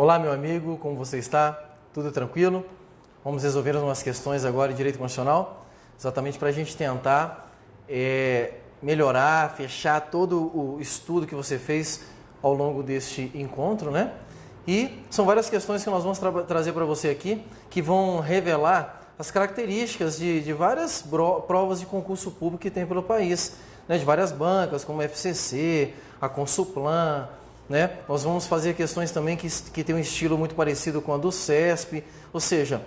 Olá, meu amigo, como você está? Tudo tranquilo? Vamos resolver umas questões agora de direito constitucional, exatamente para a gente tentar melhorar, fechar todo o estudo que você fez ao longo deste encontro, né? E são várias questões que nós vamos trazer para você aqui, que vão revelar as características de várias provas de concurso público que tem pelo país, né? De várias bancas, como a FCC, a Consulplan, né? Nós vamos fazer questões também que tem um estilo muito parecido com a do CESP, ou seja,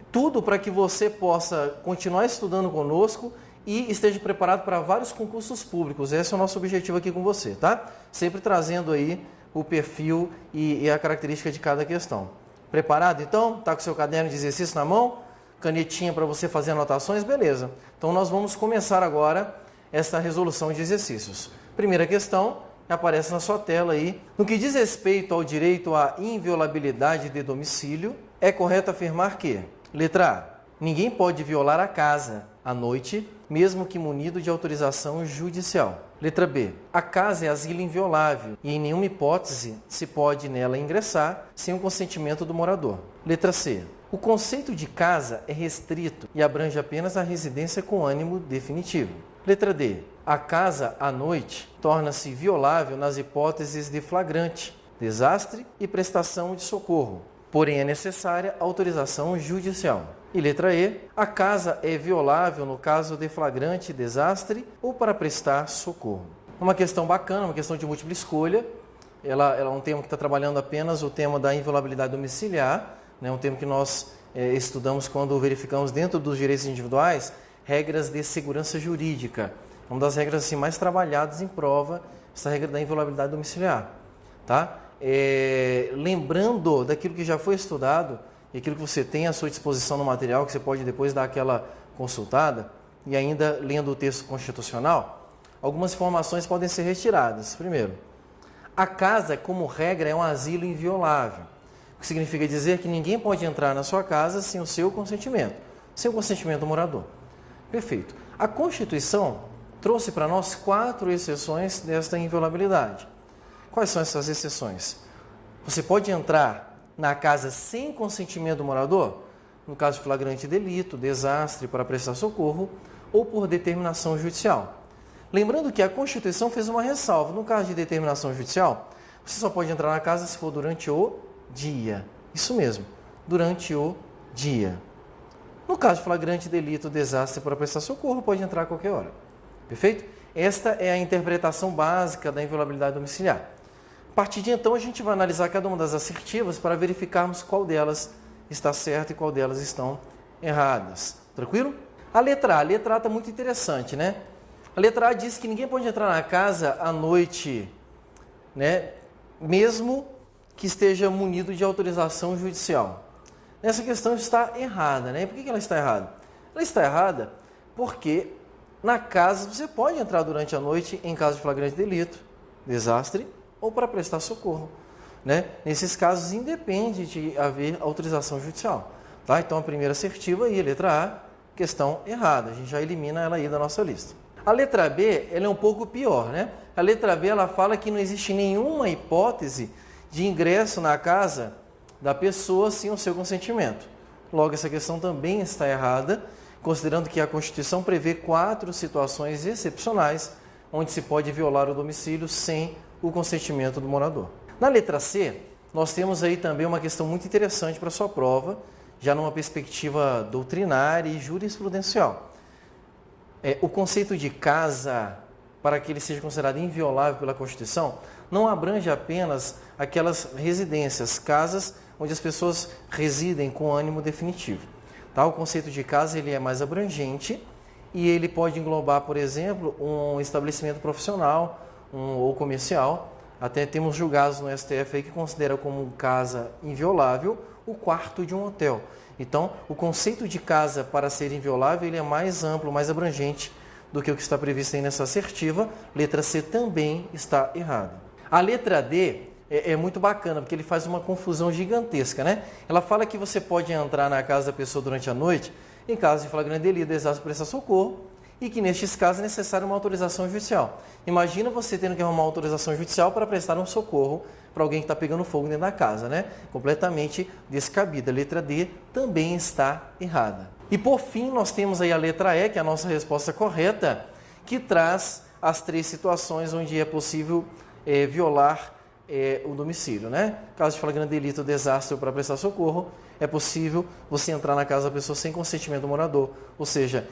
tudo para que você possa continuar estudando conosco e esteja preparado para vários concursos públicos. Esse é o nosso objetivo aqui com você, tá? Sempre trazendo aí o perfil e a característica de cada questão. Preparado então? Está com o seu caderno de exercício na mão? Canetinha para você fazer anotações? Beleza. Então nós vamos começar agora esta resolução de exercícios. Primeira questão aparece na sua tela aí. No que diz respeito ao direito à inviolabilidade de domicílio, é correto afirmar que: letra A, ninguém pode violar a casa à noite, mesmo que munido de autorização judicial. Letra B, a casa é asilo inviolável e em nenhuma hipótese se pode nela ingressar sem o consentimento do morador. Letra C, o conceito de casa é restrito e abrange apenas a residência com ânimo definitivo. Letra D, a casa à noite torna-se violável nas hipóteses de flagrante, desastre e prestação de socorro, porém é necessária autorização judicial. E letra E, a casa é violável no caso de flagrante, desastre ou para prestar socorro. Uma questão bacana, uma questão de múltipla escolha. Ela é um tema que está trabalhando apenas o tema da inviolabilidade domiciliar, né? Um tema que nós estudamos quando verificamos dentro dos direitos individuais regras de segurança jurídica. Uma das regras assim, mais trabalhadas em prova, essa regra da inviolabilidade domiciliar. Tá? Lembrando daquilo que já foi estudado e aquilo que você tem à sua disposição no material, que você pode depois dar aquela consultada, e ainda lendo o texto constitucional, algumas informações podem ser retiradas. Primeiro, a casa, como regra, é um asilo inviolável, o que significa dizer que ninguém pode entrar na sua casa sem o seu consentimento, sem o consentimento do morador. Perfeito. A Constituição trouxe para nós 4 exceções desta inviolabilidade. Quais são essas exceções? Você pode entrar na casa sem consentimento do morador, no caso de flagrante delito, desastre para prestar socorro ou por determinação judicial. Lembrando que a Constituição fez uma ressalva. No caso de determinação judicial, você só pode entrar na casa se for durante o dia. Isso mesmo, durante o dia. No caso de flagrante delito, desastre para prestar socorro, pode entrar a qualquer hora. Perfeito? Esta é a interpretação básica da inviolabilidade domiciliar. A partir de então, a gente vai analisar cada uma das assertivas para verificarmos qual delas está certa e qual delas estão erradas. Tranquilo? A letra A está muito interessante, né? A letra A diz que ninguém pode entrar na casa à noite, né? Mesmo que esteja munido de autorização judicial. Essa questão está errada, né? Por que ela está errada? Ela está errada porque na casa você pode entrar durante a noite em caso de flagrante delito, desastre ou para prestar socorro, né? Nesses casos independe de haver autorização judicial, tá? Então a primeira assertiva aí, a letra A, questão errada, a gente já elimina ela aí da nossa lista. A letra B, ela é um pouco pior, né? A letra B, ela fala que não existe nenhuma hipótese de ingresso na casa da pessoa sem o seu consentimento. Logo, essa questão também está errada, considerando que a Constituição prevê 4 situações excepcionais onde se pode violar o domicílio sem o consentimento do morador. Na letra C, nós temos aí também uma questão muito interessante para a sua prova, já numa perspectiva doutrinária e jurisprudencial. O conceito de casa, para que ele seja considerado inviolável pela Constituição, não abrange apenas aquelas residências, casas onde as pessoas residem com ânimo definitivo. Tá? O conceito de casa ele é mais abrangente e ele pode englobar, por exemplo, um estabelecimento profissional ou comercial. Até temos julgados no STF aí que considera como casa inviolável o quarto de um hotel. Então, o conceito de casa para ser inviolável ele é mais amplo, mais abrangente do que o que está previsto aí nessa assertiva. Letra C também está errada. A letra D é muito bacana, porque ele faz uma confusão gigantesca, né? Ela fala que você pode entrar na casa da pessoa durante a noite, em caso de flagrante delito, desastre, prestar socorro, e que nestes casos é necessária uma autorização judicial. Imagina você tendo que arrumar uma autorização judicial para prestar um socorro para alguém que está pegando fogo dentro da casa, né? Completamente descabida. A letra D também está errada. E por fim, nós temos aí a letra E, que é a nossa resposta correta, que traz as 3 situações onde é possível violar o domicílio, né? Caso de flagrante delito, desastre ou para prestar socorro, é possível você entrar na casa da pessoa sem consentimento do morador. Ou seja,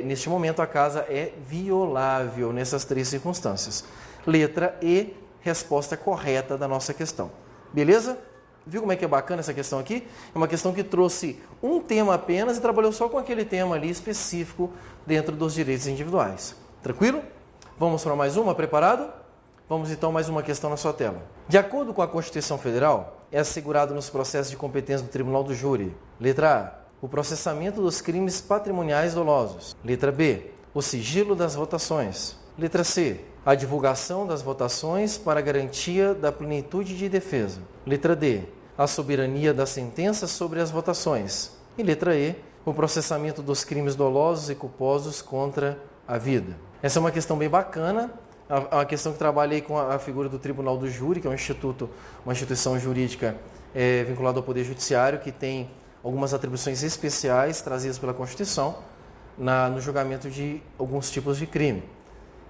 neste momento a casa é violável nessas 3 circunstâncias. Letra E, resposta correta da nossa questão. Beleza? Viu como é que é bacana essa questão aqui? É uma questão que trouxe um tema apenas e trabalhou só com aquele tema ali específico dentro dos direitos individuais. Tranquilo? Vamos para mais uma? Preparado? Vamos então mais uma questão na sua tela. De acordo com a Constituição Federal, é assegurado nos processos de competência do Tribunal do Júri. Letra A, o processamento dos crimes patrimoniais dolosos. Letra B, o sigilo das votações. Letra C, a divulgação das votações para garantia da plenitude de defesa. Letra D, a soberania da sentença sobre as votações. E letra E, o processamento dos crimes dolosos e culposos contra a vida. Essa é uma questão bem bacana, é uma questão que trabalhei com a figura do Tribunal do Júri, que é uma instituição jurídica vinculada ao Poder Judiciário, que tem algumas atribuições especiais trazidas pela Constituição no julgamento de alguns tipos de crime.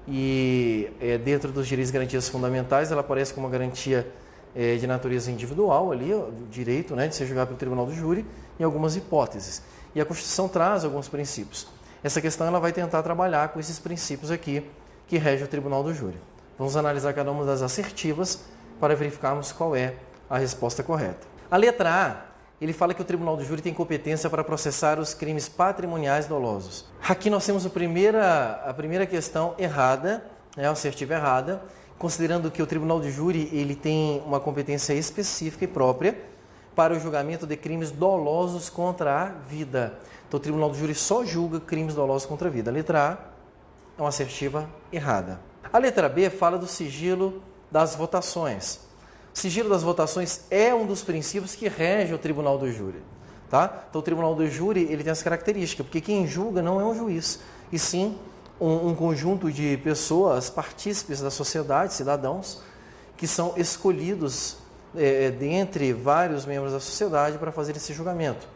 E dentro dos direitos e garantias fundamentais, ela aparece como uma garantia de natureza individual, ali, o direito, né, de ser julgado pelo Tribunal do Júri, em algumas hipóteses. E a Constituição traz alguns princípios. Essa questão ela vai tentar trabalhar com esses princípios aqui que rege o Tribunal do Júri. Vamos analisar cada uma das assertivas para verificarmos qual é a resposta correta. A letra A, ele fala que o Tribunal do Júri tem competência para processar os crimes patrimoniais dolosos. Aqui nós temos a primeira questão errada, né, a assertiva errada, considerando que o Tribunal do Júri ele tem uma competência específica e própria para o julgamento de crimes dolosos contra a vida. Então o Tribunal do Júri só julga crimes dolosos contra a vida. A letra A é uma assertiva errada. A letra B fala do sigilo das votações. O sigilo das votações é um dos princípios que rege o Tribunal do Júri. Tá? Então o Tribunal do Júri ele tem essa característica, porque quem julga não é um juiz, e sim um conjunto de pessoas, partícipes da sociedade, cidadãos, que são escolhidos dentre vários membros da sociedade para fazer esse julgamento,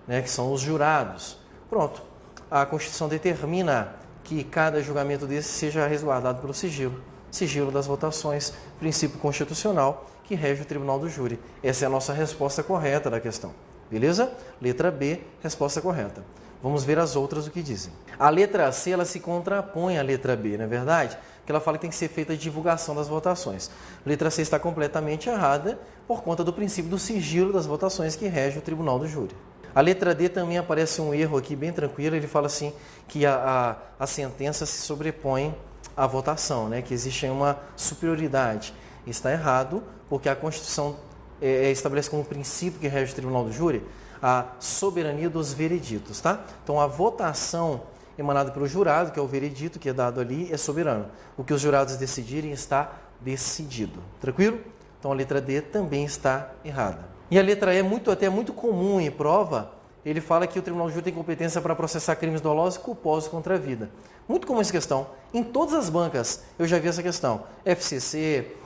né, que são os jurados. Pronto, a Constituição determina que cada julgamento desse seja resguardado pelo sigilo das votações, princípio constitucional que rege o Tribunal do Júri. Essa é a nossa resposta correta da questão. Beleza? Letra B, resposta correta. Vamos ver as outras o que dizem. A letra C, ela se contrapõe à letra B, não é verdade? Porque ela fala que tem que ser feita a divulgação das votações. Letra C está completamente errada por conta do princípio do sigilo das votações que rege o Tribunal do Júri. A letra D também aparece um erro aqui bem tranquilo, ele fala assim que a sentença se sobrepõe à votação, né? Que existe uma superioridade. Está errado, porque a Constituição estabelece como princípio que rege o Tribunal do Júri a soberania dos vereditos, tá? Então a votação emanada pelo jurado, que é o veredito que é dado ali, é soberano. O que os jurados decidirem está decidido. Tranquilo? Então a letra D também está errada. E a letra E é até muito comum em prova, ele fala que o Tribunal do Júri tem competência para processar crimes dolosos e culposos contra a vida. Muito comum essa questão. Em todas as bancas eu já vi essa questão. FCC,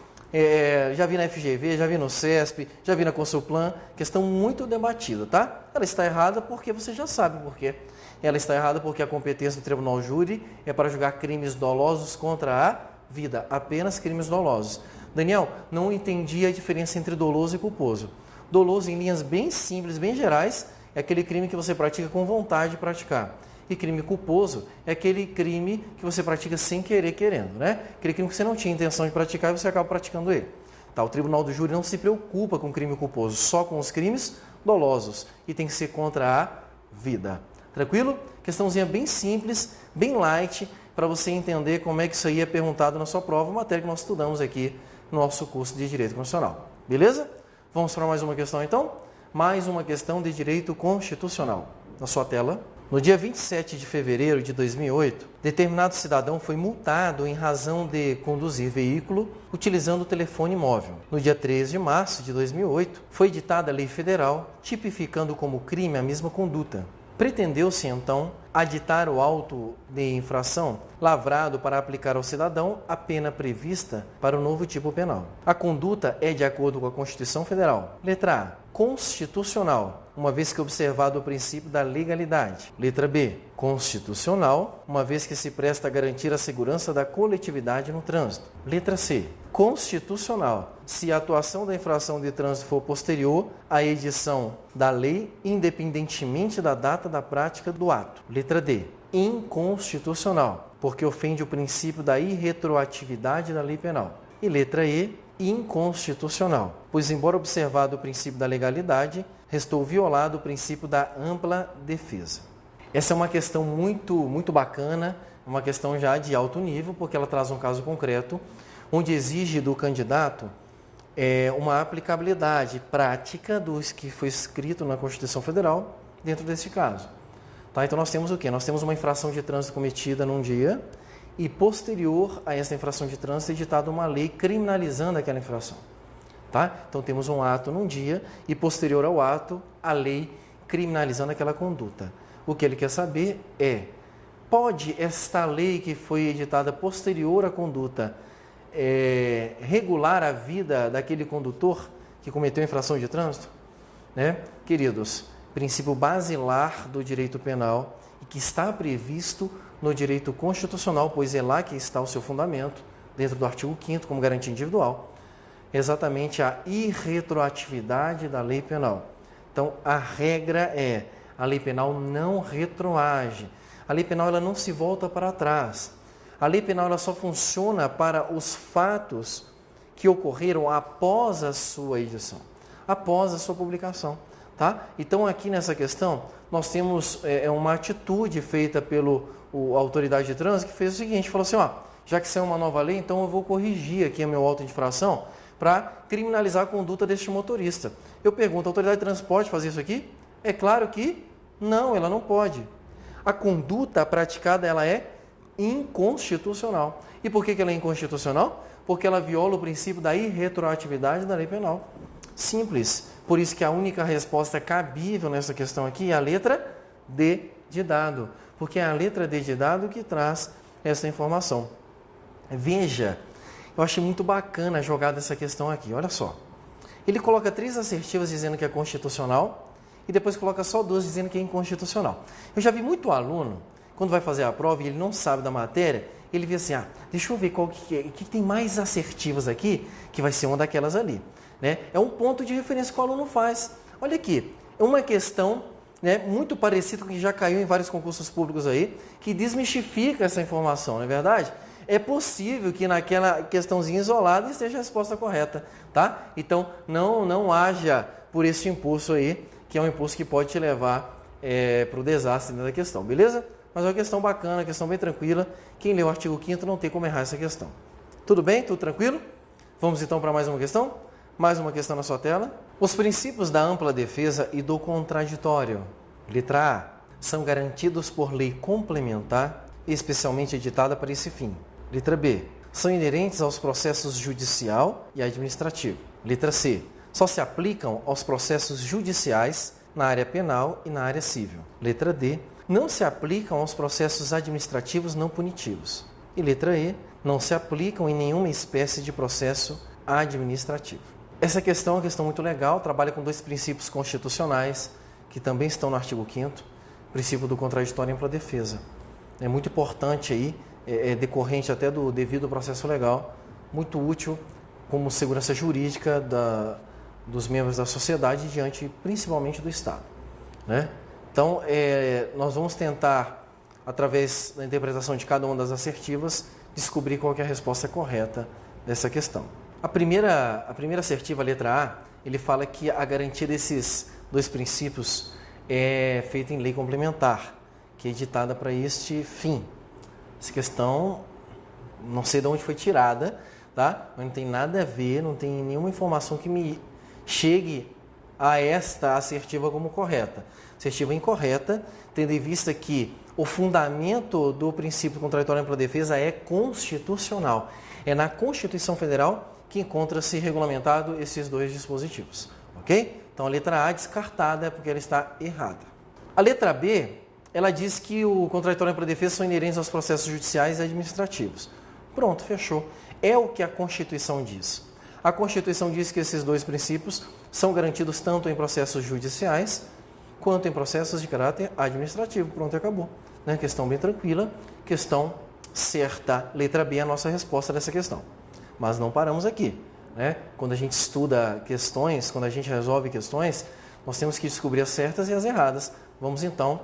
já vi na FGV, já vi no CESP, já vi na Consulplan, questão muito debatida, tá? Ela está errada porque você já sabe por quê. Ela está errada porque a competência do Tribunal do Júri é para julgar crimes dolosos contra a vida, apenas crimes dolosos. Daniel, não entendi a diferença entre doloso e culposo. Doloso, em linhas bem simples, bem gerais, é aquele crime que você pratica com vontade de praticar. E crime culposo é aquele crime que você pratica sem querer, querendo, né? Aquele crime que você não tinha intenção de praticar e você acaba praticando ele. Tá, o Tribunal do Júri não se preocupa com crime culposo, só com os crimes dolosos. E tem que ser contra a vida. Tranquilo? Questãozinha bem simples, bem light, para você entender como é que isso aí é perguntado na sua prova, matéria que nós estudamos aqui no nosso curso de Direito Constitucional. Beleza? Vamos para mais uma questão então? Mais uma questão de Direito Constitucional. Na sua tela. No dia 27 de fevereiro de 2008, determinado cidadão foi multado em razão de conduzir veículo utilizando o telefone móvel. No dia 13 de março de 2008, foi editada a lei federal tipificando como crime a mesma conduta. Pretendeu-se, então, aditar o auto de infração lavrado para aplicar ao cidadão a pena prevista para o novo tipo penal. A conduta é de acordo com a Constituição Federal. Letra A. Constitucional, uma vez que observado o princípio da legalidade. Letra B. Constitucional, uma vez que se presta a garantir a segurança da coletividade no trânsito. Letra C. Constitucional, se a atuação da infração de trânsito for posterior à edição da lei, independentemente da data da prática do ato. Letra D. Inconstitucional, porque ofende o princípio da irretroatividade da lei penal. E letra E. Inconstitucional, pois, embora observado o princípio da legalidade, restou violado o princípio da ampla defesa. Essa é uma questão muito bacana, uma questão já de alto nível, porque ela traz um caso concreto, onde exige do candidato uma aplicabilidade prática dos que foi escrito na Constituição Federal dentro desse caso. Tá? Então nós temos o quê? Nós temos uma infração de trânsito cometida num dia e posterior a essa infração de trânsito é editada uma lei criminalizando aquela infração. Tá? Então temos um ato num dia e posterior ao ato a lei criminalizando aquela conduta. O que ele quer saber é, pode esta lei que foi editada posterior à conduta regular a vida daquele condutor que cometeu a infração de trânsito? Né? Queridos, princípio basilar do direito penal e que está previsto no direito constitucional, pois é lá que está o seu fundamento, dentro do artigo 5º, como garantia individual, exatamente a irretroatividade da lei penal. Então, a regra é, a lei penal não retroage. A lei penal ela não se volta para trás. A lei penal ela só funciona para os fatos que ocorreram após a sua edição, após a sua publicação. Tá? Então, aqui nessa questão, nós temos uma atitude feita pela autoridade de trânsito que fez o seguinte, falou assim, já que saiu uma nova lei, então eu vou corrigir aqui o meu auto de infração para criminalizar a conduta deste motorista. Eu pergunto, a autoridade de trânsito pode fazer isso aqui? É claro que não, ela não pode. A conduta praticada ela é inconstitucional. E por que ela é inconstitucional? Porque ela viola o princípio da irretroatividade da lei penal. Simples. Por isso que a única resposta cabível nessa questão aqui é a letra D de dado. Porque é a letra D de dado que traz essa informação. Veja, eu achei muito bacana a jogada dessa questão aqui. Olha só. Ele coloca 3 assertivas dizendo que é constitucional e depois coloca só 2 dizendo que é inconstitucional. Eu já vi muito aluno, quando vai fazer a prova e ele não sabe da matéria, ele vê assim, deixa eu ver qual que tem mais assertivas aqui, que vai ser uma daquelas ali. Né? É um ponto de referência que o aluno faz. Olha aqui, é uma questão, né, muito parecida com o que já caiu em vários concursos públicos aí, que desmistifica essa informação, não é verdade? É possível que naquela questãozinha isolada esteja a resposta correta, tá? Então, não haja por esse impulso aí, que é um impulso que pode te levar para o desastre da questão, beleza? Mas é uma questão bacana, uma questão bem tranquila. Quem lê o artigo 5º não tem como errar essa questão. Tudo bem? Tudo tranquilo? Vamos então para mais uma questão? Mais uma questão na sua tela. Os princípios da ampla defesa e do contraditório, letra A, são garantidos por lei complementar, especialmente editada para esse fim. Letra B, são inerentes aos processos judicial e administrativo. Letra C, só se aplicam aos processos judiciais na área penal e na área civil. Letra D, não se aplicam aos processos administrativos não punitivos. E letra E, não se aplicam em nenhuma espécie de processo administrativo. Essa questão é uma questão muito legal, trabalha com 2 princípios constitucionais, que também estão no artigo 5º, o princípio do contraditório e ampla defesa. É muito importante aí, decorrente até do devido processo legal, muito útil como segurança jurídica dos membros da sociedade diante principalmente do Estado. Né? Então, nós vamos tentar, através da interpretação de cada uma das assertivas, descobrir qual que é a resposta correta dessa questão. A primeira assertiva, a letra A, ele fala que a garantia desses 2 princípios é feita em lei complementar, que é editada para este fim. Essa questão, não sei de onde foi tirada, tá? Mas não tem nada a ver, não tem nenhuma informação que me chegue a esta assertiva como correta. Assertiva incorreta, tendo em vista que o fundamento do princípio contraditório e ampla defesa é constitucional. É na Constituição Federal que encontra-se regulamentado esses 2 dispositivos. Ok? Então a letra A descartada porque ela está errada. A letra B, ela diz que o contraditório e ampla defesa são inerentes aos processos judiciais e administrativos. Pronto, fechou. É o que a Constituição diz. A Constituição diz que esses dois princípios são garantidos tanto em processos judiciais quanto em processos de caráter administrativo. Pronto, acabou. Né? Questão bem tranquila, questão certa. Letra B é a nossa resposta dessa questão. Mas não paramos aqui. Né? Quando a gente estuda questões, quando a gente resolve questões, nós temos que descobrir as certas e as erradas. Vamos então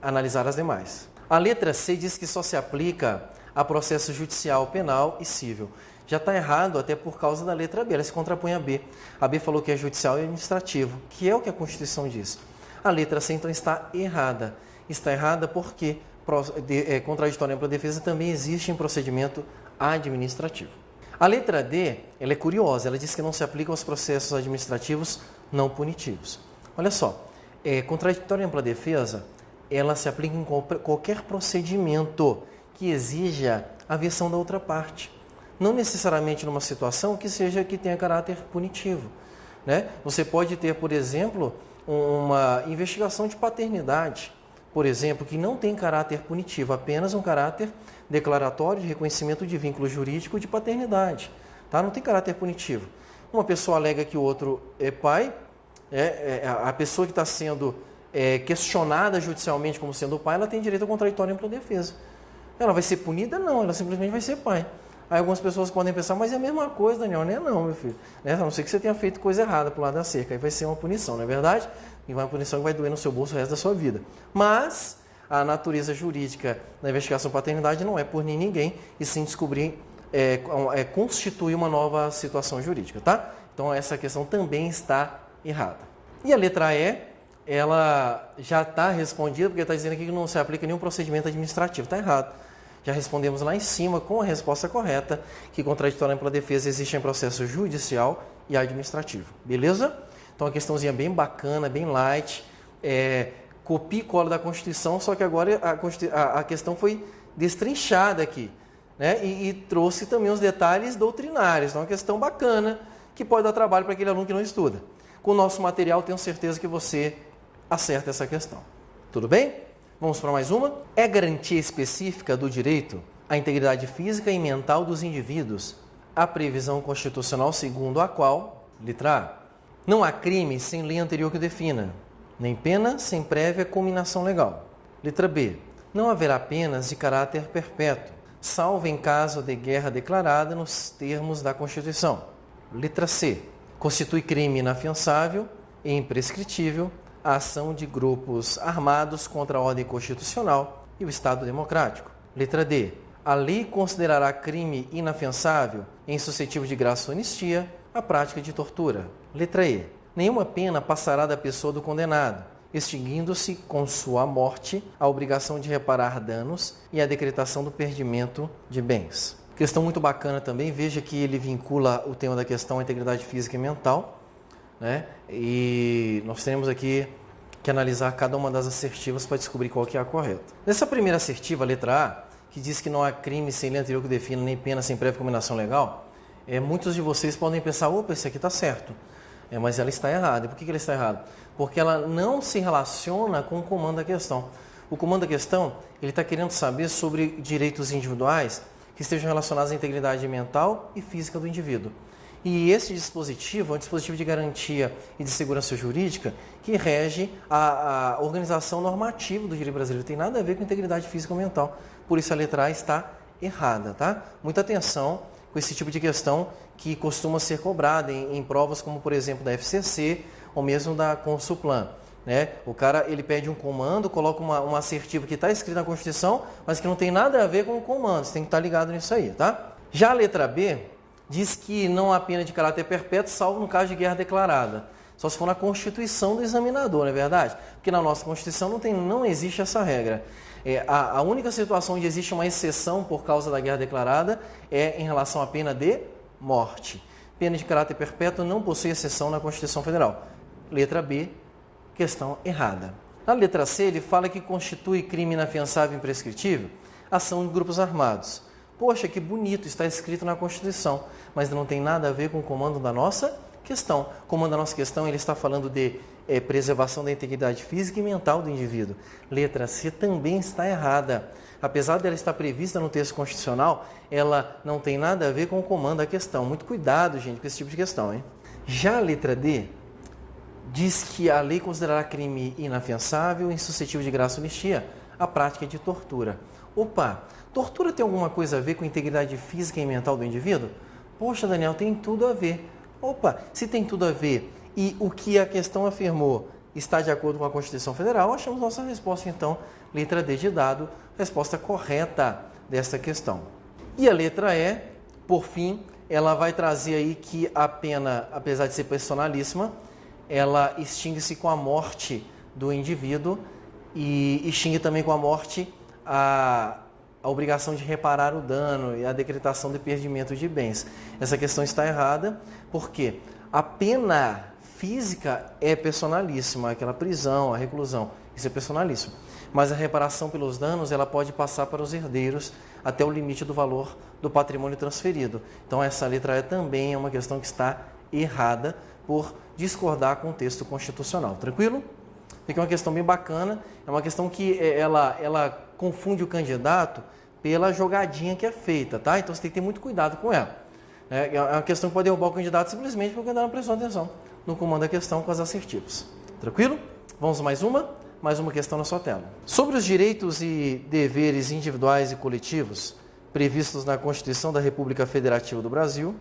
analisar as demais. A letra C diz que só se aplica a processo judicial, penal e civil. Já está errado até por causa da letra B, ela se contrapõe a B. A B falou que é judicial e administrativo, que é o que a Constituição diz. A letra C então está errada. Está errada porque contraditório e ampla defesa também existe em procedimento administrativo. A letra D, ela é curiosa, ela diz que não se aplica aos processos administrativos não punitivos. Olha só, contraditório e ampla defesa, ela se aplica em qualquer procedimento que exija a versão da outra parte. Não necessariamente numa situação que tenha caráter punitivo. Né? Você pode ter, por exemplo, uma investigação de paternidade, por exemplo, que não tem caráter punitivo, apenas um caráter declaratório de reconhecimento de vínculo jurídico de paternidade. Tá? Não tem caráter punitivo. Uma pessoa alega que o outro é pai, a pessoa que está sendo questionada judicialmente como sendo pai, ela tem direito ao contraditório e ampla defesa. Ela vai ser punida? Não, ela simplesmente vai ser pai. Aí algumas pessoas podem pensar, mas é a mesma coisa, Daniel, não é não, meu filho. A não ser que você tenha feito coisa errada pro lado da cerca, aí vai ser uma punição, não é verdade? E vai uma punição que vai doer no seu bolso o resto da sua vida. Mas a natureza jurídica da investigação paternidade não é punir ninguém, e sim descobrir, constituir uma nova situação jurídica, tá? Então essa questão também está errada. E a letra E, ela já está respondida, porque está dizendo aqui que não se aplica nenhum procedimento administrativo. Está errado. Já respondemos lá em cima com a resposta correta, que contraditório e ampla defesa existe em processo judicial e administrativo. Beleza? Então, uma questãozinha bem bacana, bem light. Copia e cola da Constituição, só que agora a questão foi destrinchada aqui. Né? E trouxe também os detalhes doutrinários. Então, uma questão bacana, que pode dar trabalho para aquele aluno que não estuda. Com o nosso material, tenho certeza que você acerta essa questão. Tudo bem? Vamos para mais uma? É garantia específica do direito à integridade física e mental dos indivíduos a previsão constitucional segundo a qual, letra A, não há crime sem lei anterior que o defina, nem pena sem prévia culminação legal. Letra B, não haverá penas de caráter perpétuo, salvo em caso de guerra declarada nos termos da Constituição. Letra C, constitui crime inafiançável e imprescritível a ação de grupos armados contra a ordem constitucional e o Estado democrático. Letra D. A lei considerará crime inafiançável e insuscetível de graça ou anistia a prática de tortura. Letra E. Nenhuma pena passará da pessoa do condenado, extinguindo-se com sua morte a obrigação de reparar danos e a decretação do perdimento de bens. Questão muito bacana também, veja que ele vincula o tema da questão à integridade física e mental. Né? E nós temos aqui que analisar cada uma das assertivas para descobrir qual que é a correta. Nessa primeira assertiva, a letra A, que diz que não há crime sem lei anterior que defina, nem pena sem prévia combinação legal, muitos de vocês podem pensar, opa, esse aqui está certo, mas ela está errada. E por que ela está errada? Porque ela não se relaciona com o comando da questão. O comando da questão, ele está querendo saber sobre direitos individuais que estejam relacionados à integridade mental e física do indivíduo. E esse dispositivo é um dispositivo de garantia e de segurança jurídica que rege a organização normativa do direito brasileiro. Não tem nada a ver com integridade física ou mental. Por isso a letra A está errada, tá? Muita atenção com esse tipo de questão que costuma ser cobrada em provas como, por exemplo, da FCC ou mesmo da Consulplan. Né? O cara ele pede um comando, coloca uma assertiva que está escrita na Constituição, mas que não tem nada a ver com o comando. Você tem que estar ligado nisso aí, tá? Já a letra B diz que não há pena de caráter perpétuo, salvo no caso de guerra declarada. Só se for na Constituição do examinador, não é verdade? Porque na nossa Constituição não existe essa regra. A única situação onde existe uma exceção por causa da guerra declarada é em relação à pena de morte. Pena de caráter perpétuo não possui exceção na Constituição Federal. Letra B, questão errada. Na letra C, ele fala que constitui crime inafiançável e imprescritível ação de grupos armados. Poxa, que bonito, está escrito na Constituição, mas não tem nada a ver com o comando da nossa questão. O comando da nossa questão, ele está falando de preservação da integridade física e mental do indivíduo. Letra C também está errada. Apesar dela estar prevista no texto constitucional, ela não tem nada a ver com o comando da questão. Muito cuidado, gente, com esse tipo de questão, hein? Já a letra D diz que a lei considerará crime inafiançável e insuscetível de graça ou anistia a prática de tortura. Opa, tortura tem alguma coisa a ver com a integridade física e mental do indivíduo? Poxa, Daniel, tem tudo a ver. Opa, se tem tudo a ver e o que a questão afirmou está de acordo com a Constituição Federal, achamos nossa resposta, então, letra D de dado, resposta correta desta questão. E a letra E, por fim, ela vai trazer aí que a pena, apesar de ser personalíssima, ela extingue-se com a morte do indivíduo e extingue também com a morte a obrigação de reparar o dano e a decretação de perdimento de bens. Essa questão está errada porque a pena física é personalíssima, aquela prisão, a reclusão, isso é personalíssimo. Mas a reparação pelos danos, ela pode passar para os herdeiros até o limite do valor do patrimônio transferido. Então essa letra E também é uma questão que está errada por discordar com o texto constitucional. Tranquilo? Fica uma questão bem bacana, é uma questão que ela confunde o candidato pela jogadinha que é feita, tá? Então você tem que ter muito cuidado com ela. É uma questão que pode derrubar o candidato simplesmente porque o candidato não prestou atenção no comando da questão com as assertivas. Tranquilo? Vamos mais uma questão na sua tela. Sobre os direitos e deveres individuais e coletivos previstos na Constituição da República Federativa do Brasil,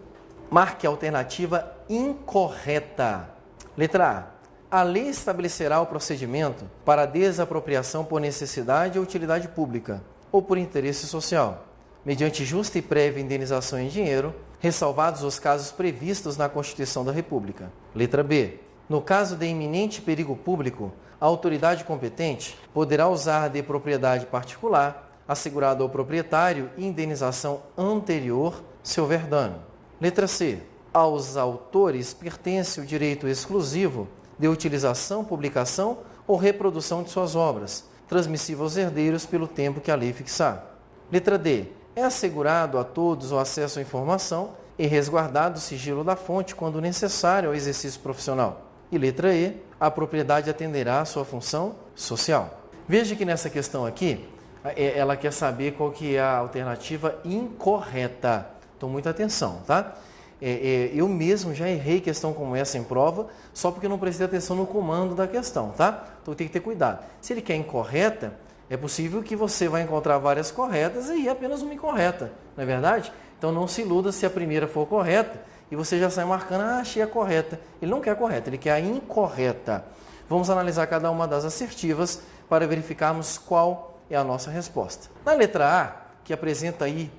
marque a alternativa incorreta. Letra A. A lei estabelecerá o procedimento para a desapropriação por necessidade ou utilidade pública ou por interesse social, mediante justa e prévia indenização em dinheiro, ressalvados os casos previstos na Constituição da República. Letra B. No caso de iminente perigo público, a autoridade competente poderá usar de propriedade particular, assegurado ao proprietário e indenização anterior, se houver dano. Letra C. Aos autores pertence o direito exclusivo de utilização, publicação ou reprodução de suas obras, transmissível aos herdeiros pelo tempo que a lei fixar. Letra D. É assegurado a todos o acesso à informação e resguardado o sigilo da fonte quando necessário ao exercício profissional. E letra E. A propriedade atenderá à sua função social. Veja que nessa questão aqui, ela quer saber qual que é a alternativa incorreta. Então, muita atenção, tá? Eu mesmo já errei questão como essa em prova, só porque eu não prestei atenção no comando da questão, tá? Então tem que ter cuidado. Se ele quer incorreta, é possível que você vai encontrar várias corretas e apenas uma incorreta, não é verdade? Então não se iluda se a primeira for correta e você já sai marcando, achei a correta. Ele não quer a correta, ele quer a incorreta. Vamos analisar cada uma das assertivas para verificarmos qual é a nossa resposta. Na letra A, que apresenta aí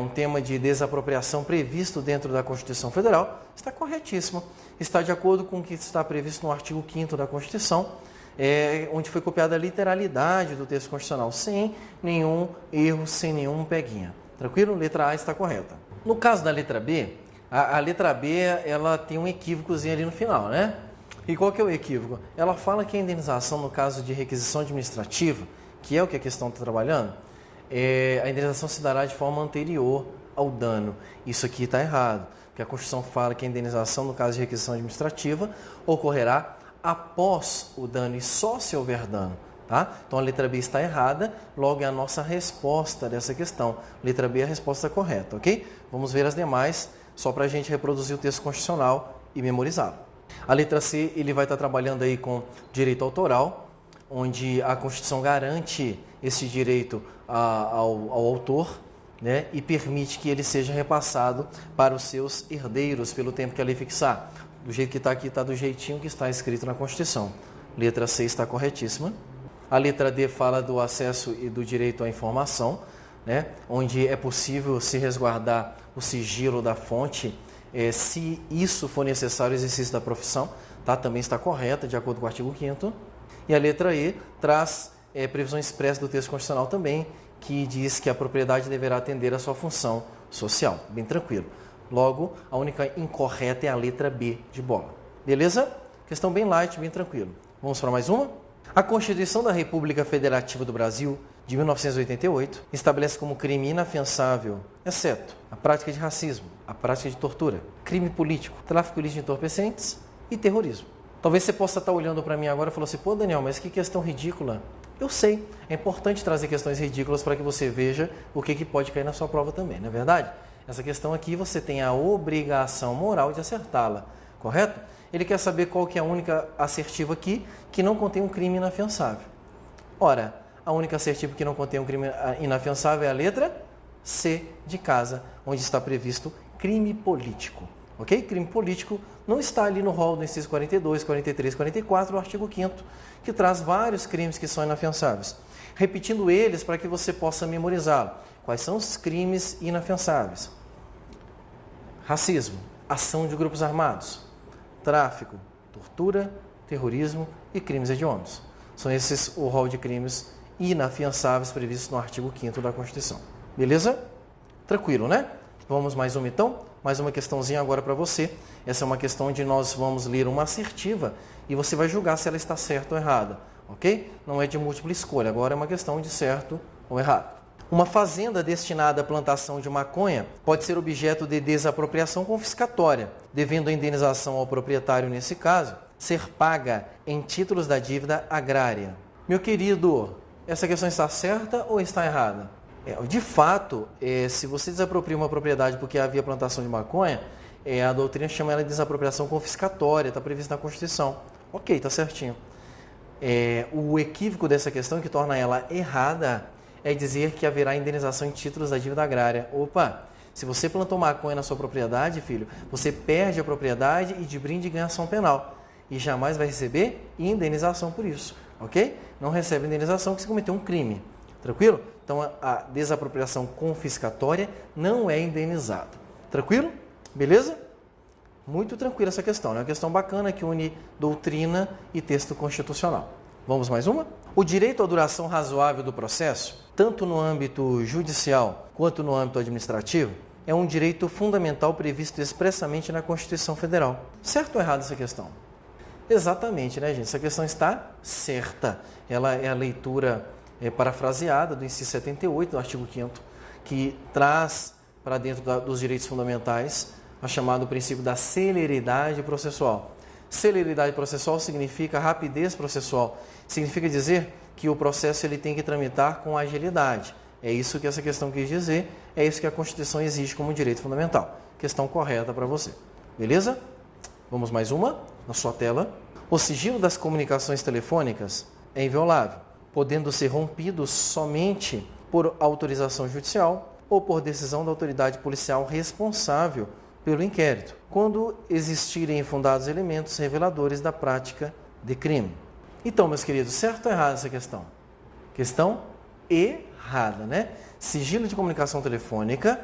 um tema de desapropriação previsto dentro da Constituição Federal, está corretíssimo. Está de acordo com o que está previsto no artigo 5º da Constituição, onde foi copiada a literalidade do texto constitucional, sem nenhum erro, sem nenhum peguinha. Tranquilo? Letra A está correta. No caso da letra B, a letra B ela tem um equívocozinho ali no final, né? E qual que é o equívoco? Ela fala que a indenização no caso de requisição administrativa, que é o que a questão está trabalhando, a indenização se dará de forma anterior ao dano. Isso aqui está errado, porque a Constituição fala que a indenização no caso de requisição administrativa ocorrerá após o dano e só se houver dano. Tá? Então a letra B está errada, logo é a nossa resposta dessa questão. Letra B é a resposta correta, ok? Vamos ver as demais, só para a gente reproduzir o texto constitucional e memorizá-lo. A letra C, ele vai estar trabalhando aí com direito autoral, onde a Constituição garante esse direito ao autor, né, e permite que ele seja repassado para os seus herdeiros pelo tempo que a lei fixar. Do jeito que está aqui, está do jeitinho que está escrito na Constituição. Letra C está corretíssima. A letra D fala do acesso e do direito à informação, né, onde é possível se resguardar o sigilo da fonte, se isso for necessário ao exercício da profissão, tá? Também está correta, de acordo com o artigo 5º. E a letra E traz previsão expressa do texto constitucional também, que diz que a propriedade deverá atender à sua função social. Bem tranquilo. Logo, a única incorreta é a letra B de bola. Beleza? Questão bem light, bem tranquilo. Vamos para mais uma? A Constituição da República Federativa do Brasil, de 1988, estabelece como crime inafiançável, exceto a prática de racismo, a prática de tortura, crime político, tráfico ilícito de entorpecentes e terrorismo. Talvez você possa estar olhando para mim agora e falando assim, pô Daniel, mas que questão ridícula. Eu sei, é importante trazer questões ridículas para que você veja o que pode cair na sua prova também, não é verdade? Essa questão aqui você tem a obrigação moral de acertá-la, correto? Ele quer saber qual que é a única assertiva aqui que não contém um crime inafiançável. Ora, a única assertiva que não contém um crime inafiançável é a letra C de casa, onde está previsto crime político. Ok? Crime político não está ali no rol do inciso 42, 43, 44 do artigo 5º, que traz vários crimes que são inafiançáveis. Repetindo eles para que você possa memorizá-lo. Quais são os crimes inafiançáveis? Racismo, ação de grupos armados, tráfico, tortura, terrorismo e crimes hediondos. São esses o rol de crimes inafiançáveis previstos no artigo 5º da Constituição. Beleza? Tranquilo, né? Vamos mais uma então? Mais uma questãozinha agora para você. Essa é uma questão onde nós vamos ler uma assertiva e você vai julgar se ela está certa ou errada, ok? Não é de múltipla escolha, agora é uma questão de certo ou errado. Uma fazenda destinada à plantação de maconha pode ser objeto de desapropriação confiscatória, devendo a indenização ao proprietário, nesse caso, ser paga em títulos da dívida agrária. Meu querido, essa questão está certa ou está errada? De fato, se você desapropria uma propriedade porque havia plantação de maconha, a doutrina chama ela de desapropriação confiscatória, está prevista na Constituição. Ok, está certinho. O equívoco dessa questão que torna ela errada é dizer que haverá indenização em títulos da dívida agrária. Opa, se você plantou maconha na sua propriedade, filho, você perde a propriedade e de brinde ganha ação penal. E jamais vai receber indenização por isso, ok? Não recebe indenização porque você cometeu um crime. Tranquilo? Então, a desapropriação confiscatória não é indenizada. Tranquilo? Beleza? Muito tranquila essa questão. É uma questão bacana que une doutrina e texto constitucional. Vamos mais uma? O direito à duração razoável do processo, tanto no âmbito judicial quanto no âmbito administrativo, é um direito fundamental previsto expressamente na Constituição Federal. Certo ou errado essa questão? Exatamente, né, gente? Essa questão está certa. Ela é a leitura parafraseada do inciso 78 do artigo 5º, que traz para dentro dos direitos fundamentais a chamado princípio da celeridade processual. Celeridade processual significa rapidez processual. Significa dizer que o processo ele tem que tramitar com agilidade. É isso que essa questão quis dizer, é isso que a Constituição exige como direito fundamental. Questão correta para você. Beleza? Vamos mais uma na sua tela. O sigilo das comunicações telefônicas é inviolável, podendo ser rompido somente por autorização judicial ou por decisão da autoridade policial responsável pelo inquérito, quando existirem fundados elementos reveladores da prática de crime. Então, meus queridos, certo ou errado essa questão? Questão errada, né? Sigilo de comunicação telefônica,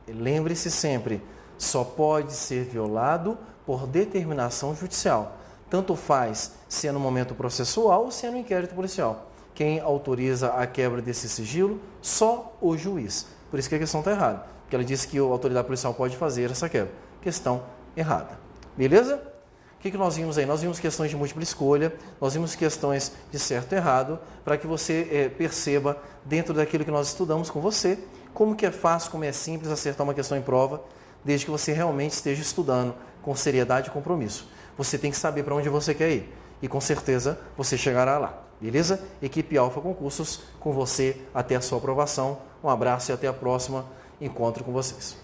lembre-se sempre, só pode ser violado por determinação judicial. Tanto faz se é no momento processual ou se é no inquérito policial. Quem autoriza a quebra desse sigilo? Só o juiz. Por isso que a questão está errada. Porque ela disse que a autoridade policial pode fazer essa quebra. Questão errada. Beleza? O que nós vimos aí? Nós vimos questões de múltipla escolha, nós vimos questões de certo e errado, para que você perceba, dentro daquilo que nós estudamos com você, como que é fácil, como é simples acertar uma questão em prova, desde que você realmente esteja estudando com seriedade e compromisso. Você tem que saber para onde você quer ir. E com certeza você chegará lá. Beleza? Equipe Alfa Concursos, com você até a sua aprovação. Um abraço e até a próxima encontro com vocês.